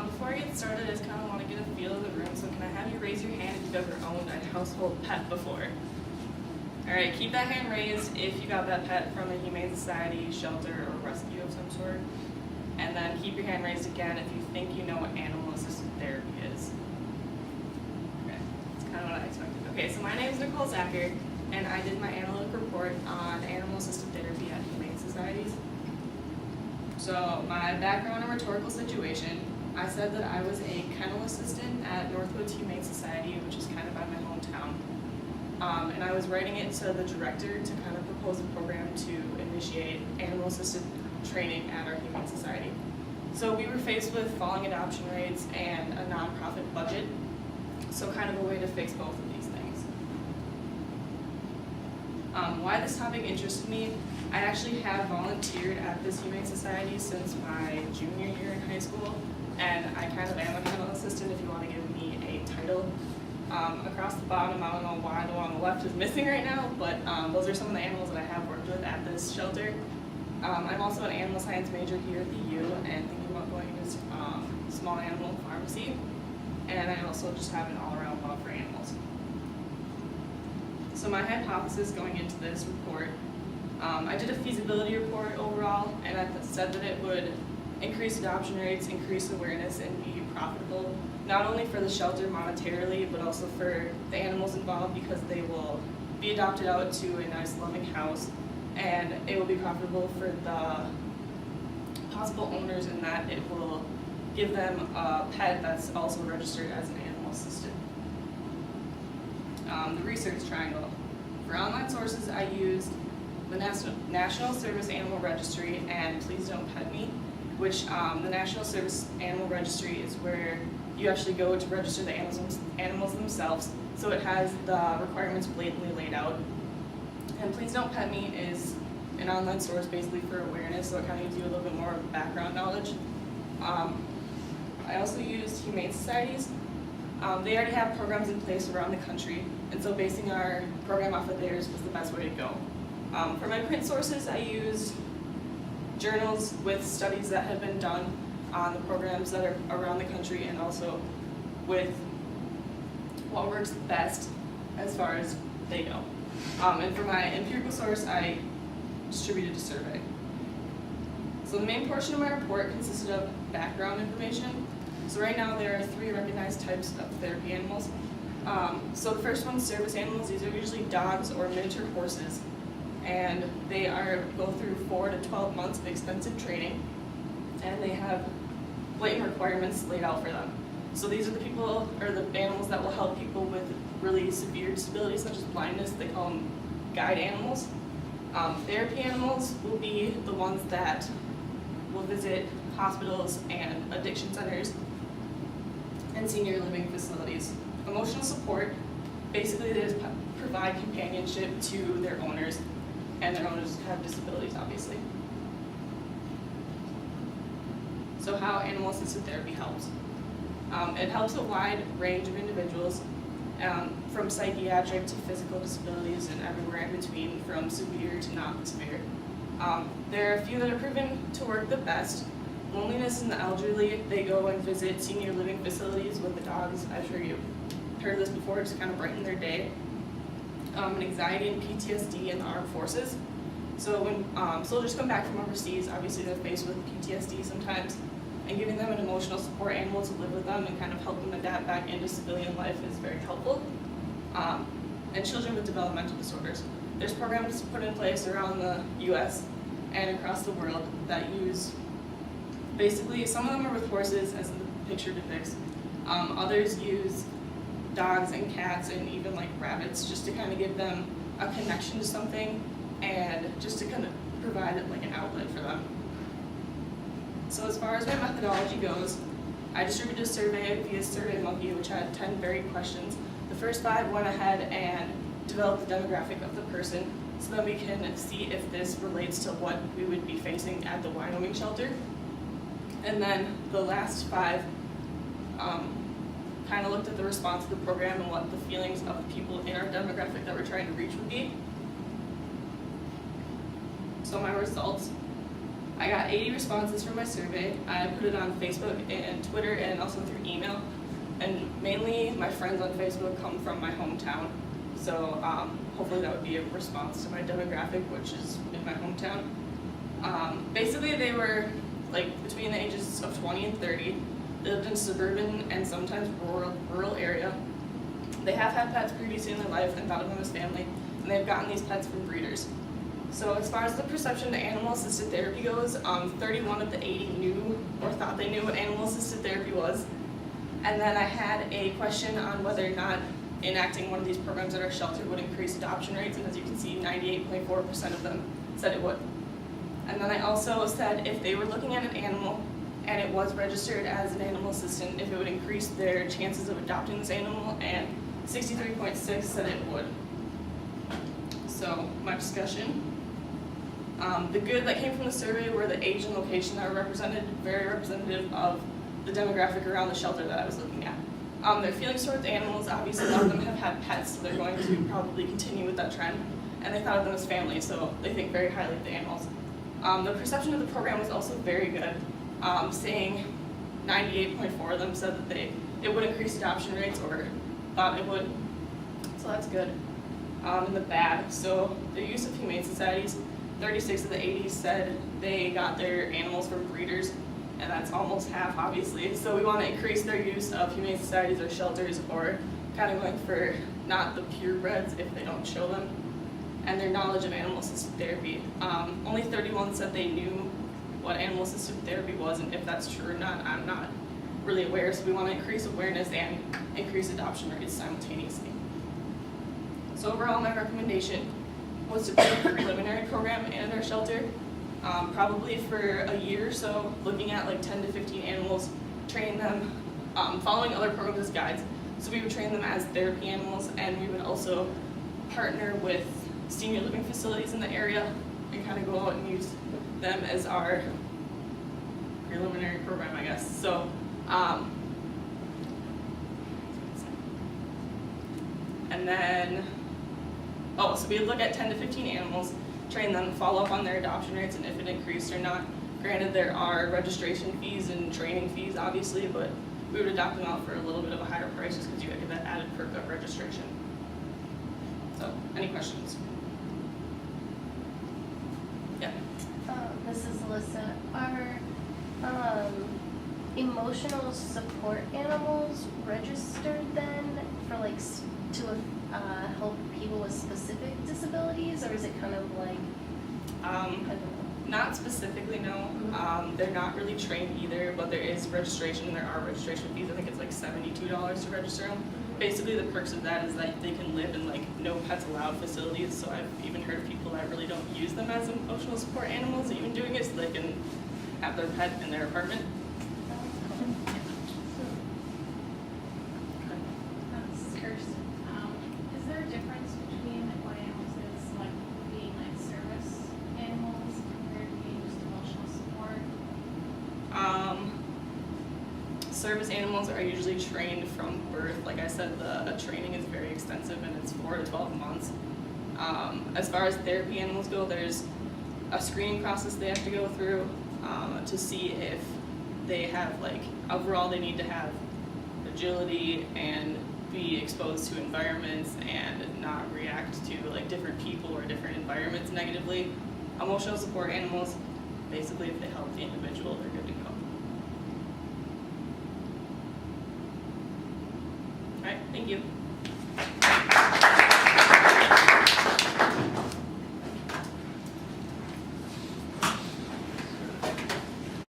Before I get started, I just kind of want to get a feel of the room, so can I have you raise your hand if you've ever owned a household pet before? Alright, keep that hand raised if you got that pet from a humane society, shelter, or rescue of some sort. And then keep your hand raised again if you think you know what animal-assisted therapy is. Okay, that's kind of what I expected. Okay, so my name is Nicole, and I did my analytic report on animal-assisted therapy at humane societies. So my background and rhetorical situation, I said that I was a kennel assistant at Northwoods Humane Society, which is kind of by my hometown. And I was writing it to the director to kind of propose a program to initiate animal-assisted training at our humane society. So we were faced with falling adoption rates and a nonprofit budget, so kind of a way to fix both of these things. Why this topic interested me, I actually have volunteered at this humane society since my junior year in high school, and I kind of am a kennel assistant if you want to give me a title. Across the bottom, I don't know why the one on the left is missing right now, but those are some of the animals that I have worked with at this shelter. I'm also an animal science major here at the U and thinking about going into small animal pharmacy, and I also just have an all-around love for animals. So my hypothesis going into this report, I did a feasibility report overall, and I said that it would increase adoption rates, increase awareness, and be profitable, not only for the shelter monetarily, but also for the animals involved, because they will be adopted out to a nice loving house, and it will be profitable for the possible owners in that it will give them a pet that's also registered as an animal assistant. The research triangle. For online sources, I used the National Service Animal Registry and Please Don't Pet Me, which the National Service Animal Registry is where you actually go to register the animals themselves, so it has the requirements blatantly laid out. And Please Don't Pet Me is an online source basically for awareness, so it kind of gives you a little bit more background knowledge. I also used humane societies. They already have programs in place around the country, and so basing our program off of theirs was the best way to go. For my print sources, I used journals with studies that have been done on the programs that are around the country, and also with what works best as far as they go. And for my empirical source, I distributed a survey. So the main portion of my report consisted of background information. So right now there are 3 recognized types of therapy animals. So the first one, service animals. These are usually dogs or miniature horses, and they go through 4 to 12 months of extensive training, and they have blatant requirements laid out for them. So these are the people, or the animals that will help people with really severe disabilities such as blindness. They call them guide animals. Therapy animals will be the ones that will visit hospitals and addiction centers and senior living facilities. Emotional support, basically they just provide companionship to their owners, and their owners have disabilities, obviously. So how animal-assisted therapy helps. It helps a wide range of individuals, from psychiatric to physical disabilities and everywhere in between, from severe to not severe. There are a few that are proven to work the best. Loneliness in the elderly, they go and visit senior living facilities with the dogs. I'm sure you've heard this before, just kind of brighten their day. And anxiety and PTSD in the armed forces. So when soldiers come back from overseas, obviously they're faced with PTSD sometimes, and giving them an emotional support animal to live with them and kind of help them adapt back into civilian life is very helpful. And children with developmental disorders. There's programs put in place around the US and across the world that use, basically, some of them are with horses, as the picture depicts. Others use dogs and cats and even like rabbits, just to kind of give them a connection to something and just to kind of provide like an outlet for them. So as far as my methodology goes, I distributed a survey via SurveyMonkey, which had 10 varied questions. The first 5 went ahead and developed the demographic of the person, so that we can see if this relates to what we would be facing at the Wyoming shelter. And then the last 5 kind of looked at the response to the program and what the feelings of the people in our demographic that we're trying to reach would be. So my results, I got 80 responses from my survey. I put it on Facebook and Twitter and also through email. And mainly my friends on Facebook come from my hometown. So hopefully that would be a response to my demographic, which is in my hometown. Basically they were like between the ages of 20 and 30. They lived in suburban and sometimes rural area. They have had pets previously in their life and thought of them as family, and they've gotten these pets from breeders. So as far as the perception of animal-assisted therapy goes, 31 of the 80 knew or thought they knew what animal-assisted therapy was. And then I had a question on whether or not enacting one of these programs at our shelter would increase adoption rates, and as you can see, 98.4% of them said it would. And then I also said if they were looking at an animal and it was registered as an animal assistant, if it would increase their chances of adopting this animal, and 63.6% said it would. So my discussion. The good that came from the survey were the age and location that were represented, very representative of the demographic around the shelter that I was looking at. Their feelings towards animals, obviously a lot of them have had pets, so they're going to probably continue with that trend, and they thought of them as family, so they think very highly of the animals. The perception of the program was also very good, saying 98.4% of them said that it would increase adoption rates or thought it would, so that's good. And the bad, so the use of humane societies, 36 of the 80 said they got their animals from breeders, and that's almost half, obviously. So we want to increase their use of humane societies or shelters, or kind of going for not the purebreds if they don't show them, and their knowledge of animal-assisted therapy. Only 31 said they knew what animal-assisted therapy was, and if that's true or not, I'm not really aware. So we want to increase awareness and increase adoption rates simultaneously. So overall, my recommendation was to put a preliminary program in our shelter, probably for a year or so, looking at like 10 to 15 animals, training them, following other programs as guides. So we would train them as therapy animals, and we would also partner with senior living facilities in the area and kind of go out and use them as our preliminary program, I guess. So, and then, so we'd look at 10 to 15 animals, train them, follow up on their adoption rates and if it increased or not. Granted, there are registration fees and training fees, obviously, but we would adopt them out for a little bit of a higher price just because you get that added perk of registration. So, any questions? Yeah. This is Alyssa. Are emotional support animals registered then for like to help people with specific disabilities, or is it kind of like I don't know. Not specifically, no. They're not really trained either, but there is registration and there are registration fees. I think it's like $72 to register them. Basically, the perks of that is that they can live in like no pets allowed facilities. So I've even heard of people that really don't use them as emotional support animals, even doing it so they can have their pet in their apartment. Is there a difference between what animals is like being like service animals compared to being just emotional support? Service animals are usually trained from birth. Like I said, the training is very extensive and it's 4 to 12 months. As far as therapy animals go, there's a screening process they have to go through to see if they have like, overall they need to have agility and be exposed to environments and not react to like different people or different environments negatively. Emotional support animals, basically if they help the individual, they're good to go. All right, thank you.